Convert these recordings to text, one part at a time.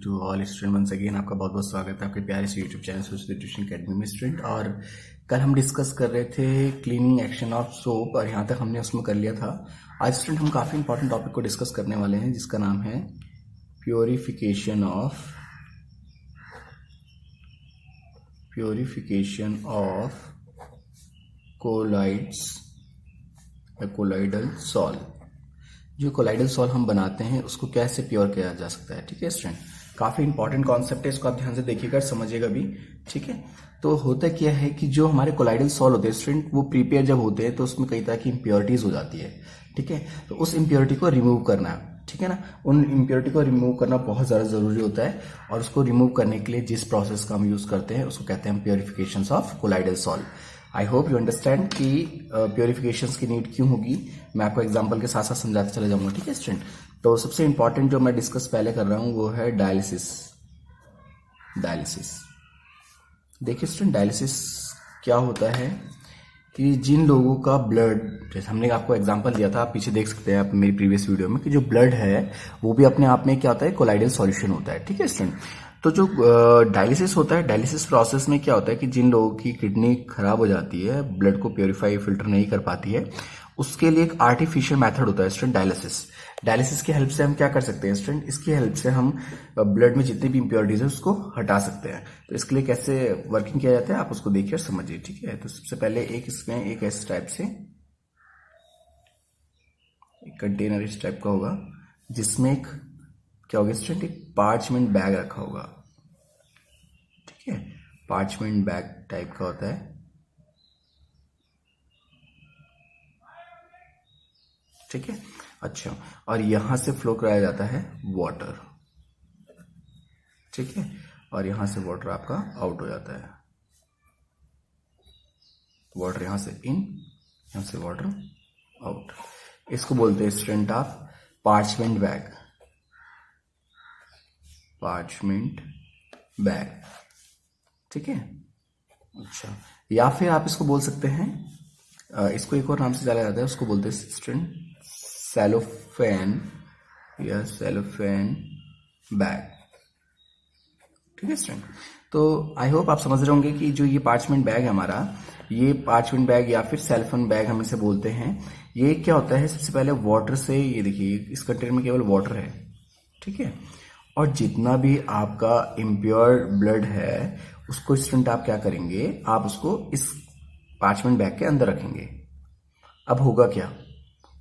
To all student. Once again आपका बहुत बहुत स्वागत है आपके प्यारे से YouTube channel Saraswati tuition academy में स्टूडेंट। और कल हम डिस्कस कर रहे थे क्लीनिंग एक्शन ऑफ सोप और यहाँ तक हमने उसमें कर लिया था। आज स्टूडेंट हम काफ़ी इंपॉर्टेंट टॉपिक को डिस्कस करने वाले हैं जिसका नाम है प्योरिफिकेशन ऑफ कोलाइडल सॉल्ट। जो कोलाइडल सॉल्ट हम बनाते हैं उसको कैसे प्योर किया जा सकता है। ठीक है स्टूडेंट, काफी इंपॉर्टेंट कॉन्सेप्ट है, इसको आप ध्यान से देखिएगा, समझिएगा भी। ठीक है, तो होता क्या है कि जो हमारे कोलाइडल सॉल्ट होते हैं स्टूडेंट, वो प्रिपेयर जब होते हैं तो उसमें कई तरह की इंप्योरिटीज हो जाती है। ठीक है, तो उस इंप्योरिटी को रिमूव करना, ठीक है ना, उन इंप्योरिटी को रिमूव करना बहुत ज़्यादा ज़रूरी होता है। और उसको रिमूव करने के लिए जिस प्रोसेस का हम यूज़ करते हैं उसको कहते हैं purification of colloidal salt. I hope you understand कि प्योरिफिकेशन की नीड क्यों होगी। मैं आपको एग्जांपल के साथ साथ समझाते चले जाऊंगा। ठीक है स्टूडेंट, तो सबसे इंपॉर्टेंट जो मैं डिस्कस पहले कर रहा हूं वो है डायलिसिस। देखिए स्टूडेंट, डायलिसिस क्या होता है कि जिन लोगों का ब्लड, जैसे हमने आपको एग्जांपल दिया था, आप पीछे देख सकते हैं आप मेरी प्रीवियस वीडियो में, कि जो ब्लड है वो भी अपने आप में क्या होता है, कोलाइडल सॉल्यूशन होता है। ठीक है स्टूडेंट, तो जो डायलिसिस होता है, डायलिसिस प्रोसेस में क्या होता है कि जिन लोगों की किडनी खराब हो जाती है, ब्लड को प्योरीफाई फिल्टर नहीं कर पाती है, उसके लिए एक आर्टिफिशियल मेथड होता है स्टूडेंट, डायलिसिस। डायलिसिस की हेल्प से हम क्या कर सकते हैं स्टूडेंट, इसकी हेल्प से हम ब्लड में जितनी भी इंप्योरिटीज है उसको हटा सकते हैं। तो इसके लिए कैसे वर्किंग किया जाता है आप उसको देखिए और समझिए। ठीक है, तो सबसे पहले इसमें एक इस टाइप से एक कंटेनर इस टाइप का होगा जिसमें एक क्या होगा स्टूडेंट, एक पार्चमेंट बैग रखा होगा। ठीक है, पार्चमेंट बैग टाइप का होता है। ठीक है, अच्छा, और यहां से फ्लो कराया जाता है वाटर। ठीक है, और यहां से वाटर आपका आउट हो जाता है। वाटर यहां से इन, यहां से वाटर आउट। इसको बोलते हैं स्टूडेंट आप पार्चमेंट बैग। ठीक है, अच्छा, या फिर आप इसको बोल सकते हैं, इसको एक और नाम से जाना जाता है, उसको बोलते हैं स्टूडेंट सेलोफेन या सेलोफेन बैग। ठीक है स्टूडेंट, तो आई होप आप समझ रहे होंगे कि जो ये पार्चमेंट बैग है हमारा, ये पार्चमेंट बैग या फिर सेलोफेन बैग हम इसे बोलते हैं। ये क्या होता है, सबसे पहले वाटर से, ये देखिए इस कंटेनर में केवल वाटर है। ठीक है, और जितना भी आपका इम्प्योर ब्लड है उसको स्टूडेंट आप क्या करेंगे, आप उसको इस पार्चमेंट बैग के अंदर रखेंगे। अब होगा क्या,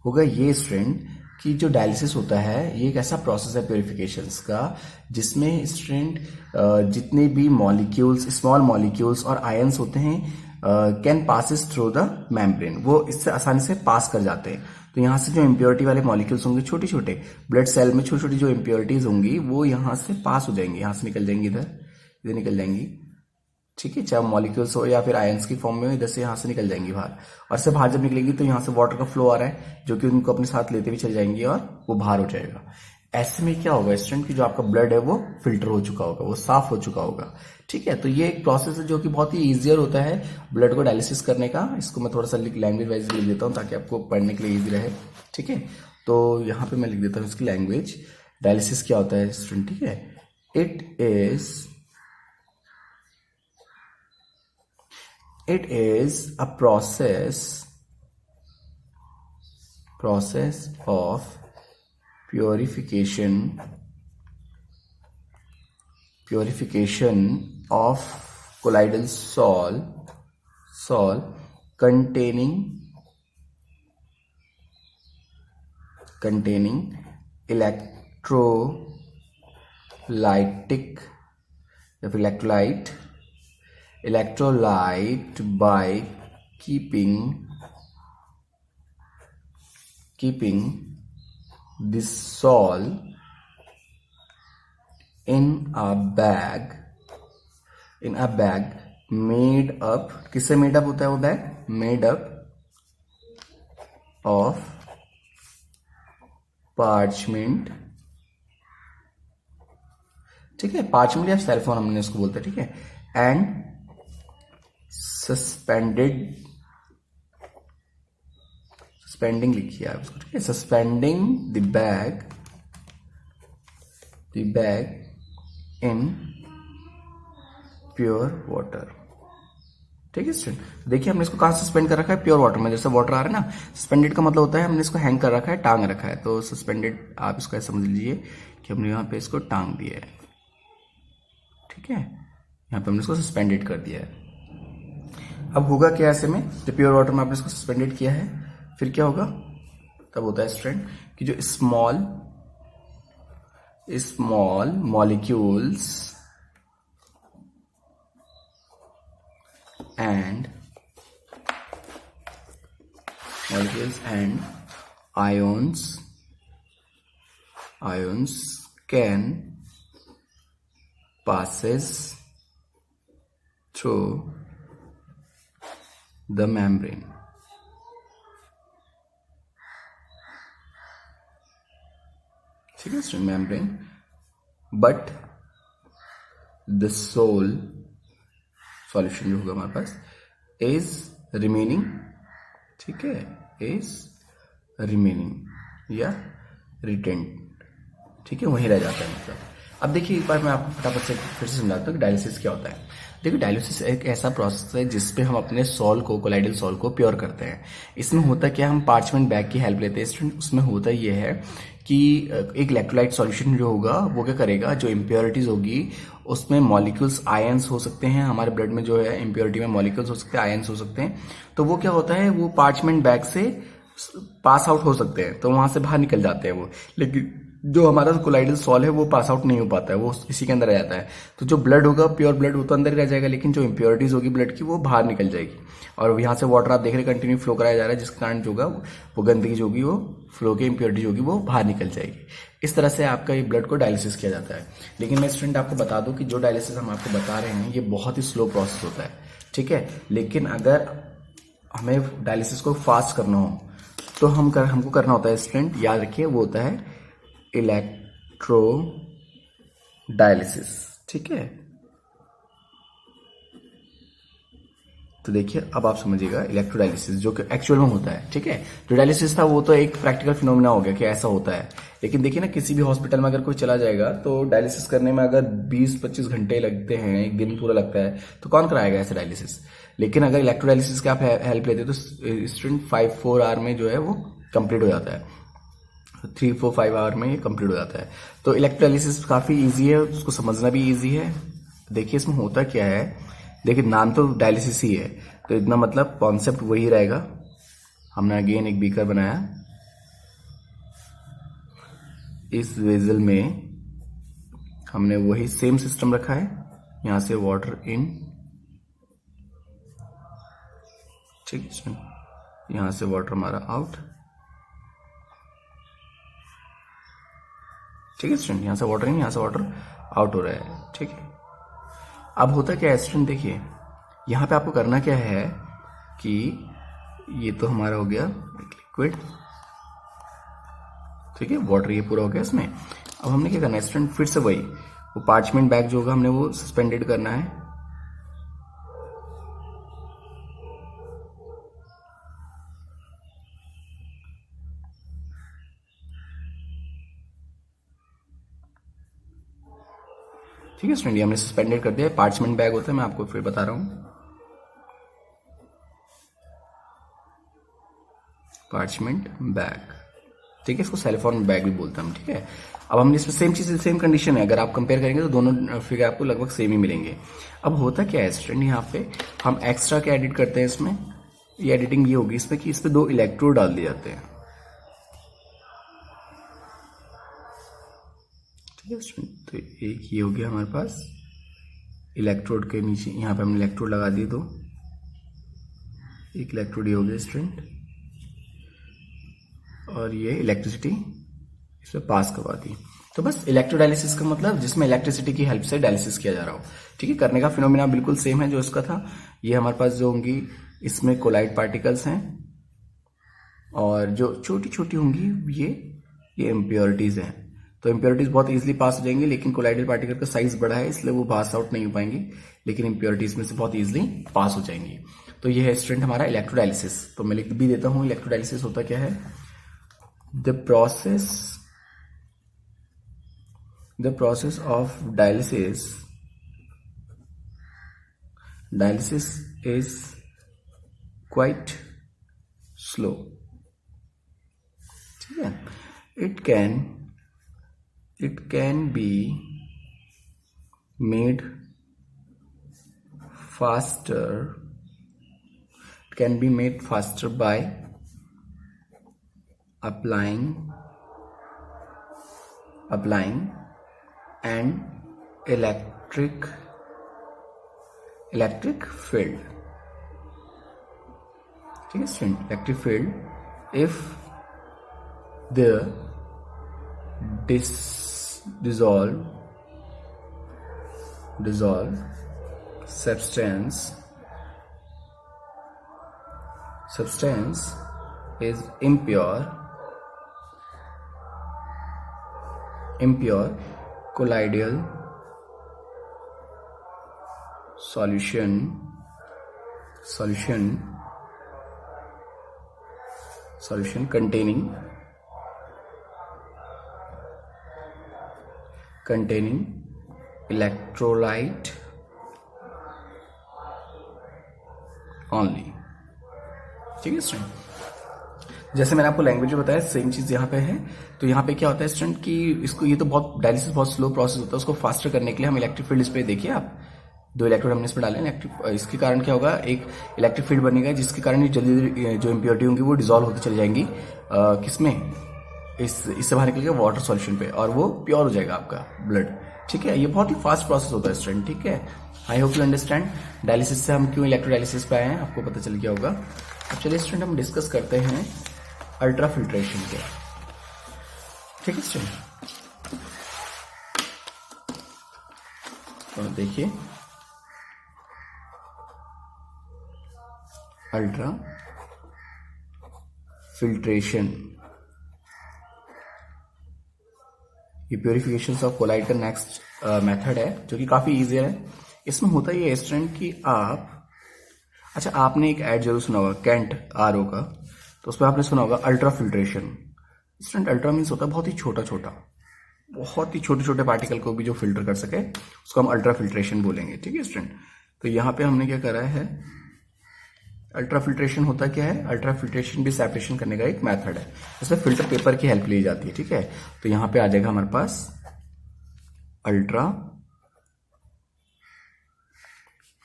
होगा ये स्टूडेंट कि जो डायलिसिस होता है ये एक ऐसा प्रोसेस है प्योरिफिकेशंस का जिसमें स्टूडेंट जितने भी मॉलिक्यूल्स, स्मॉल मॉलिक्यूल्स और आयंस होते हैं can passes through the membrane, वो इससे आसानी से पास कर जाते हैं। तो यहाँ से जो इम्प्योरिटी वाले मॉलिक्यूल्स होंगे, छोटे छोटे ब्लड सेल में छोटी छोटी जो इम्प्योरिटीज होंगी वो यहाँ से पास हो जाएंगी, यहाँ से निकल जाएंगी, इधर निकल जाएंगी। ठीक है, चाहे मॉलिक्यूल्स हो या फिर आयंस की फॉर्म में, इधर से यहाँ से निकल जाएंगी बाहर। और से बाहर जब निकलेंगी तो यहाँ से वाटर का फ्लो आ रहा है जो कि उनको अपने साथ लेते हुए चल जाएंगी और वो बाहर हो जाएगा। ऐसे में क्या होगा स्टूडेंट कि जो आपका ब्लड है वो फिल्टर हो चुका होगा, वो साफ हो चुका होगा। ठीक है, तो ये एक प्रोसेस है जो कि बहुत ही ईजियर होता है ब्लड को डायलिसिस करने का। इसको मैं थोड़ा सा लैंग्वेज वाइज लिख देता हूँ ताकि आपको पढ़ने के लिए ईजी रहे। ठीक है, तो यहाँ पे मैं लिख देता हूँ इसकी लैंग्वेज। डायलिसिस क्या होता है स्टूडेंट, ठीक है, it is a process of purification of colloidal salt containing electrolytic electrolyte by keeping this salt in a bag made up, किससे मेड अप होता है वो bag, made up of parchment. ठीक है, पार्चमेंट या सेलफोन हमने इसको बोलते हैं। ठीक है, एंड सस्पेंडिंग लिखिए आप इसको। ठीक है, suspending the bag in pure water. ठीक है स्टूडेंट, देखिए हमने इसको कहाँ सस्पेंड कर रखा है, प्योर वाटर में। जैसे वाटर आ रहा है ना, सस्पेंडेड का मतलब होता है हमने इसको हैंग कर रखा है, टांग रखा है। तो सस्पेंडेड आप इसको ऐसा समझ लीजिए कि हमने यहाँ पे इसको टांग दिया है। ठीक है, यहाँ पे हमने इसको सस्पेंडेड कर दिया है। अब होगा क्या ऐसे में, जब प्योर वाटर में आपने इसको सस्पेंडेड किया है, फिर क्या होगा, तब होता है स्टूडेंट कि जो small molecules and ions can passes through the membrane। ठीक है student, membrane, but the solution जो होगा हमारे पास इज रिमेनिंग। ठीक है, इज रिमेनिंग या रिटेंड। ठीक है, वहीं रह जाता है मतलब। अब देखिए एक बार मैं आपको फटाफट से फिर से समझाता हूँ कि डायलिसिस क्या होता है। देखिए डायलिसिस एक ऐसा प्रोसेस है जिसपे हम अपने सॉल को, कोलाइडल सॉल को प्योर करते हैं। इसमें होता क्या, हम पार्चमेंट बैग की हेल्प लेते हैं स्टूडेंट। उसमें होता ये है कि एक इलेक्ट्रोलाइट सॉल्यूशन जो होगा वो क्या करेगा, जो इम्प्योरिटीज होगी उसमें मॉलिक्यूल्स, आयंस हो सकते हैं। हमारे ब्लड में जो है इम्प्योरिटी में मॉलिक्यूल्स हो सकते हैं, आयंस हो सकते हैं। तो वो क्या होता है, वो पार्चमेंट बैग से पास आउट हो सकते हैं, तो वहां से बाहर निकल जाते हैं वो। लेकिन जो हमारा कोलाइडल सॉल है वो पास आउट नहीं हो पाता है, वो इसी के अंदर रह जाता है। तो जो ब्लड होगा, प्योर ब्लड, वो तो अंदर ही रह जाएगा, लेकिन जो इम्प्योरिटीज होगी ब्लड की वो बाहर निकल जाएगी। और यहाँ से वाटर आप देख रहे हैं कंटिन्यू फ्लो कराया जा रहा है, जिसके कारण जो होगा वो गंदगी जो होगी, वो फ्लो की इम्प्योरिटी जो होगी वो बाहर निकल जाएगी। इस तरह से आपका ये ब्लड को डायलिसिस किया जाता है। लेकिन मैं स्टूडेंट आपको बता दूं कि जो डायलिसिस हम आपको बता रहे हैं ये बहुत ही स्लो प्रोसेस होता है। ठीक है, लेकिन अगर हमें डायलिसिस को फास्ट करना हो तो हमको करना होता है स्टूडेंट, याद रखिए, वो होता है इलेक्ट्रो डायलिसिस। ठीक है, तो देखिए अब आप समझिएगा इलेक्ट्रोडायलिसिस जो कि एक्चुअल में होता है। ठीक है, जो डायलिसिस था वो तो एक प्रैक्टिकल फिनोमेना हो गया कि ऐसा होता है। लेकिन देखिए ना, किसी भी हॉस्पिटल में अगर कोई चला जाएगा तो डायलिसिस करने में अगर 20-25 घंटे लगते हैं, एक दिन पूरा लगता है, तो कौन कराएगा ऐसे डायलिसिस। लेकिन अगर इलेक्ट्रोडायलिसिस की आप हेल्प लेते हैं तो स्टूडेंट 5-4 आवर में जो है वो कंप्लीट हो जाता है। 3-4-5 आवर में ये कंप्लीट हो जाता है। तो इलेक्ट्रोडायलिसिस काफी ईजी है, उसको समझना भी ईजी है। देखिए इसमें होता क्या है, देखिए नाम तो डायलिसिस ही है, तो इतना मतलब कॉन्सेप्ट वही रहेगा। हमने अगेन एक बीकर बनाया, इस वेजल में हमने वही सेम सिस्टम रखा है, यहां से वाटर इन, ठीक है, यहां से वाटर हमारा आउट। ठीक है स्टूडेंट, यहां से वाटर इन, यहां से वाटर आउट हो रहा है। ठीक है, अब होता क्या है स्टूडेंट, देखिए यहां पे आपको करना क्या है कि ये तो हमारा हो गया लिक्विड, ठीक है, वाटर ये पूरा हो गया इसमें। अब हमने क्या करना है स्टूडेंट, फिर से वही वो पार्चमेंट बैग जो होगा हमने वो सस्पेंडेड करना है। ठीक है स्टूडेंट, ये हमने सस्पेंडेड कर दिया है। पार्चमेंट बैग होता है, मैं आपको फिर बता रहा हूं, पार्चमेंट बैग। ठीक है, इसको सेलोफोन बैग भी बोलते हैं हम। ठीक है, अब हमने इसमें सेम चीज, सेम कंडीशन है, अगर आप कंपेयर करेंगे तो दोनों फिगर आपको लगभग सेम ही मिलेंगे। अब होता क्या है स्टूडेंट, यहाँ पे हम एक्स्ट्रा क्या एडिट करते हैं इसमें, ये एडिटिंग ये होगी इसमें कि इस पे 2 इलेक्ट्रोड डाल दिए जाते हैं। ठीक है स्टूडेंट, तो एक ये हो गया हमारे पास, इलेक्ट्रोड के नीचे यहाँ पे हमने इलेक्ट्रोड लगा दिए, तो एक इलेक्ट्रोड ये हो गया स्टूडेंट, और ये इलेक्ट्रिसिटी इसमें पास करवा दी। तो बस इलेक्ट्रोडायलिसिस का मतलब जिसमें इलेक्ट्रिसिटी की हेल्प से डायलिसिस किया जा रहा हो। ठीक है, करने का फिनोमिना बिल्कुल सेम है जो इसका था। ये हमारे पास जो होंगी इसमें कोलाइड पार्टिकल्स हैं, और जो छोटी छोटी होंगी ये इम्प्योरिटीज हैं। तो इम्प्योरिटीज बहुत इजीली पास हो जाएंगी, लेकिन कोलाइडल पार्टिकल का साइज बड़ा है इसलिए वो पास आउट नहीं हो पाएंगी, लेकिन इम्प्योरिटीज में से बहुत इजीली पास हो जाएंगी। तो ये है स्टूडेंट हमारा इलेक्ट्रोडायलिसिस। तो मैं लिख भी देता हूं, इलेक्ट्रोडायलिसिस होता क्या है, the process The process of dialysis is quite slow. ठीक है. It can be made faster. It can be made faster by applying an electric field. ठीक है student. Electric field if the dissolved substance is impure, colloidal solution containing electrolyte only. ठीक है student. जैसे मैंने आपको language में बताया same चीज यहाँ पे है. तो यहाँ पे क्या होता है स्टूडेंट कि इसको ये तो बहुत डायलिसिस बहुत स्लो प्रोसेस होता है. उसको फास्टर करने के लिए हम इलेक्ट्रिक फील्ड इस पे देखिए आप 2 इलेक्ट्रोड हमने इसमें डाले इलेक्ट्रिक. इसके कारण क्या होगा एक इलेक्ट्रिक फील्ड बनेगा जिसके कारण ये जल्दी जो इम्प्योरिटी होंगी वो डिजोल्व होती चली जाएंगी किसमें इससे बाहर निकल के वाटर सॉल्यूशन पे और वो प्योर हो जाएगा आपका ब्लड. ठीक है. ये बहुत ही फास्ट प्रोसेस होता है स्टूडेंट. ठीक है. I hope you understand. Dialysis से हम क्यों इलेक्ट्रोडायलिसिस पे आए हैं आपको पता चल गया होगा. अब चलिए स्टूडेंट हम डिस्कस करते हैं अल्ट्रा फिल्ट्रेशन के. ठीक है स्टूडेंट. तो देखिए अल्ट्रा फिल्ट्रेशन ये प्योरिफिकेशन ऑफ कोलाइड का नेक्स्ट मेथड है जो कि काफी इजी है. इसमें होता ये स्टूडेंट कि आपने एक ऐड जरूर सुना होगा कैंट आरओ का. तो उसमें आपने सुना होगा ultra filtration. Student ultra means होता है बहुत ही छोटे छोटे पार्टिकल को भी जो फिल्टर कर सके उसको हम अल्ट्रा फिल्ट्रेशन बोलेंगे. ठीक है स्टूडेंट. तो यहाँ पे हमने क्या करा है अल्ट्रा फिल्ट्रेशन होता क्या है. अल्ट्रा फिल्ट्रेशन भी सेपरेशन करने का एक मेथड है. इसमें फिल्टर पेपर की हेल्प ली जाती है. ठीक है. तो यहाँ पे आ जाएगा हमारे पास अल्ट्रा.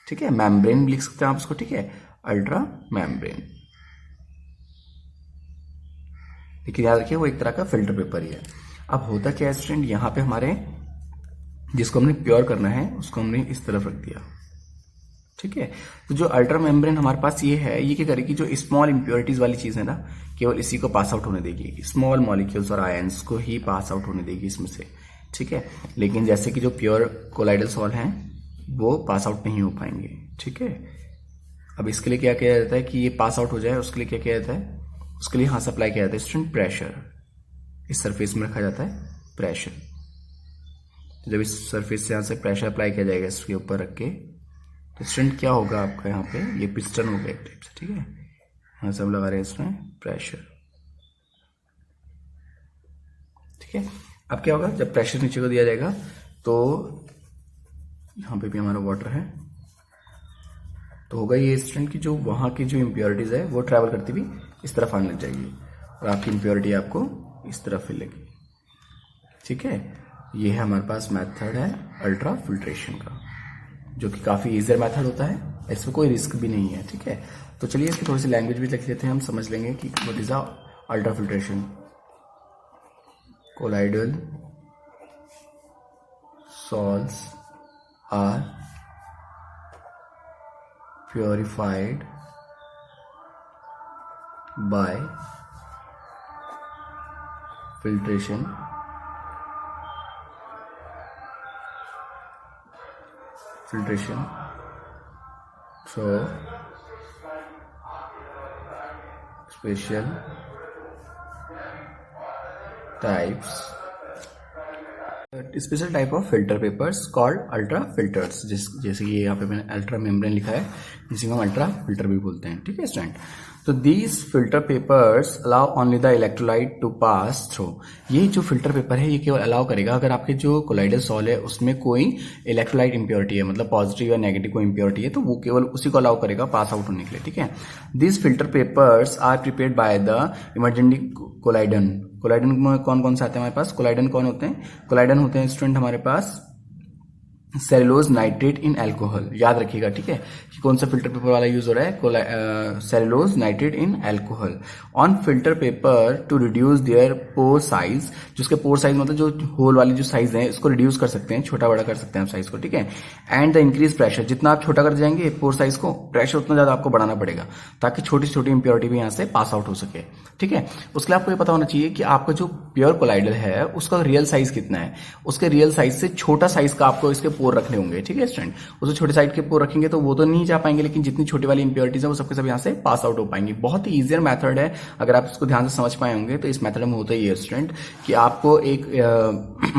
ठीक है. मेम्ब्रेन लिख सकते हैं आप उसको. ठीक है. Ultra membrane. लेकिन याद रखिए वो एक तरह का फिल्टर पेपर ही है. अब होता क्या है स्टूडेंट यहाँ पे हमारे जिसको हमने प्योर करना है उसको हमने इस तरफ रख दिया. ठीक है. तो जो अल्ट्रा मेम्ब्रेन हमारे पास ये है ये क्या करेगी जो स्मॉल इंप्योरिटीज वाली चीज है ना केवल इसी को पास आउट होने देगी. स्मॉल मॉलिक्यूल्स और आयंस को ही पास आउट होने देगी इसमें से. ठीक है. लेकिन जैसे कि जो प्योर कोलाइडल सॉल्ट हैं वो पास आउट नहीं हो पाएंगे. ठीक है. अब इसके लिए क्या किया जाता है कि ये पास आउट हो जाए उसके लिए क्या किया जाता है उसके लिए यहां से अप्लाई किया जाता है स्टूडेंट प्रेशर. इस सरफेस में रखा जाता है प्रेशर. जब इस सरफेस से यहां से प्रेशर अप्लाई किया जाएगा इसके ऊपर रख के तो स्टूडेंट क्या होगा आपका यहाँ पे ये पिस्टन हो गया एक टाइप से. ठीक है. यहाँ से हम लगा रहे हैं इसमें प्रेशर. ठीक है. अब क्या होगा जब प्रेशर नीचे को दिया जाएगा तो यहाँ पे भी हमारा वाटर है तो होगा ये स्टूडेंट की जो वहां की जो इम्प्योरिटीज है वो ट्रैवल करती हुई इस तरफ आने लग जाएगी और आपकी इम्प्योरिटी आपको इस तरफ मिलेगी. ठीक है. ये है हमारे पास मेथड है अल्ट्रा फिल्ट्रेशन का जो कि काफी इजियर मेथड होता है. इसमें कोई रिस्क भी नहीं है. ठीक है. तो चलिए इसकी थोड़ी सी लैंग्वेज भी लिख लेते हैं हम समझ लेंगे कि what is ultra filtration. Colloidal salts are purified by filtration through special special type of filter papers called ultra filters, जैसे ये यहाँ पे मैंने अल्ट्रा मेम्ब्रेन लिखा है, इसी को हम अल्ट्रा फिल्टर भी बोलते हैं, ठीक है स्टूडेंट। तो these filter papers allow only the electrolyte to pass through. ये जो फिल्टर पेपर है ये केवल अलाउ करेगा अगर आपके जो कोलाइडल सॉल है उसमें कोई इलेक्ट्रोलाइट इंप्योरिटी है, मतलब पॉजिटिव या नेगेटिव कोई इंप्योरिटी है, तो वो केवल उसी को अलाउ करेगा पास आउट होने के लिए, ठीक है। These filter papers are prepared by the emergency collodion. Collodion में कौन कौन से आते हैं हमारे पास? कोलाइडन कौन होते हैं? कोलाइडन होते हैं स्टूडेंट हमारे पास सेलुलोज नाइट्रेट इन अल्कोहल। याद रखिएगा, ठीक है, कि कौन सा फिल्टर पेपर वाला यूज हो रहा है? Cellulose nitrate in alcohol on filter paper two reduce there pore size. जिसके पोर साइज मतलब जो होल वाली जो साइज है इसको रिड्यूस कर सकते हैं, छोटा बड़ा कर सकते हैं आप साइज को, ठीक है। एंड द इंक्रीज प्रेशर, जितना आप छोटा कर जाएंगे पोर साइज को, प्रेशर उतना ज्यादा आपको बढ़ाना पड़ेगा ताकि छोटी छोटी इंप्योरिटी भी यहाँ से पास आउट हो सके, ठीक है। उसके लिए आपको ये पता होना चाहिए कि आपका जो प्योर कोलाइडल है उसका रियल साइज कितना है। उसके रियल साइज से छोटा साइज का आपको इसके पोर रखने होंगे, ठीक है स्टूडेंट। उससे छोटे साइड के पोर रखेंगे तो वो तो नहीं जा पाएंगे, लेकिन जितनी छोटी वाली इंप्योरिटीज है वो सबके सब यहाँ से पास आउट हो पाएंगी। बहुत ही इजियर मेथड है, अगर आप इसको ध्यान से समझ पाए होंगे तो इस मेथड में होता ही है स्टूडेंट कि आपको एक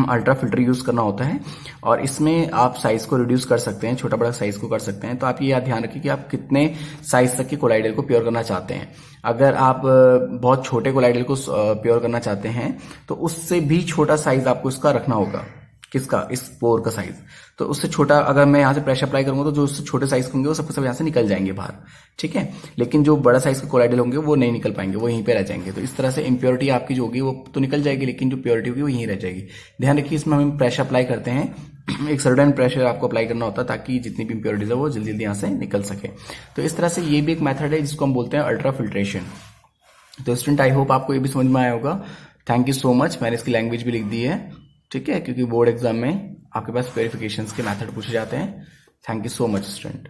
अल्ट्रा फिल्टर यूज करना होता है और इसमें आप साइज को रिड्यूस कर सकते हैं, छोटा बड़ा साइज को कर सकते हैं। तो आप ये ध्यान रखिए कि आप कितने साइज तक के कोलाइडल को प्योर करना चाहते हैं। अगर आप बहुत छोटे कोलाइडल को प्योर करना चाहते हैं तो उससे भी छोटा साइज आपको इसका रखना होगा। किसका? इस पोर का साइज। तो उससे छोटा अगर मैं यहाँ से प्रेशर अप्लाई करूंगा तो जो उससे छोटे साइज होंगे वो सबके सब यहाँ से निकल जाएंगे बाहर, ठीक है। लेकिन जो बड़ा साइज के कोलाइडल होंगे वो नहीं निकल पाएंगे, वो यहीं पे रह जाएंगे। तो इस तरह से इंप्योरिटी आपकी जो होगी वो तो निकल जाएगी, लेकिन जो प्योरिटी होगी वो यहीं रह जाएगी। ध्यान रखिए इसमें हम प्रेशर अप्लाई करते हैं, एक सर्टेन प्रेशर आपको अप्लाई करना होता है ताकि जितनी भी इंप्योरिटीज है वो जल्दी जल्दी यहाँ से निकल सके। तो इस तरह से ये भी एक मेथड है जिसको हम बोलते हैं अल्ट्रा फिल्ट्रेशन। तो स्टूडेंट आई होप आपको ये भी समझ में आया होगा। Thank you so much. मैंने इसकी लैंग्वेज भी लिख दी है, ठीक है, क्योंकि बोर्ड एग्जाम में आपके पास वेरिफिकेशंस के मेथड पूछे जाते हैं। Thank you so much student.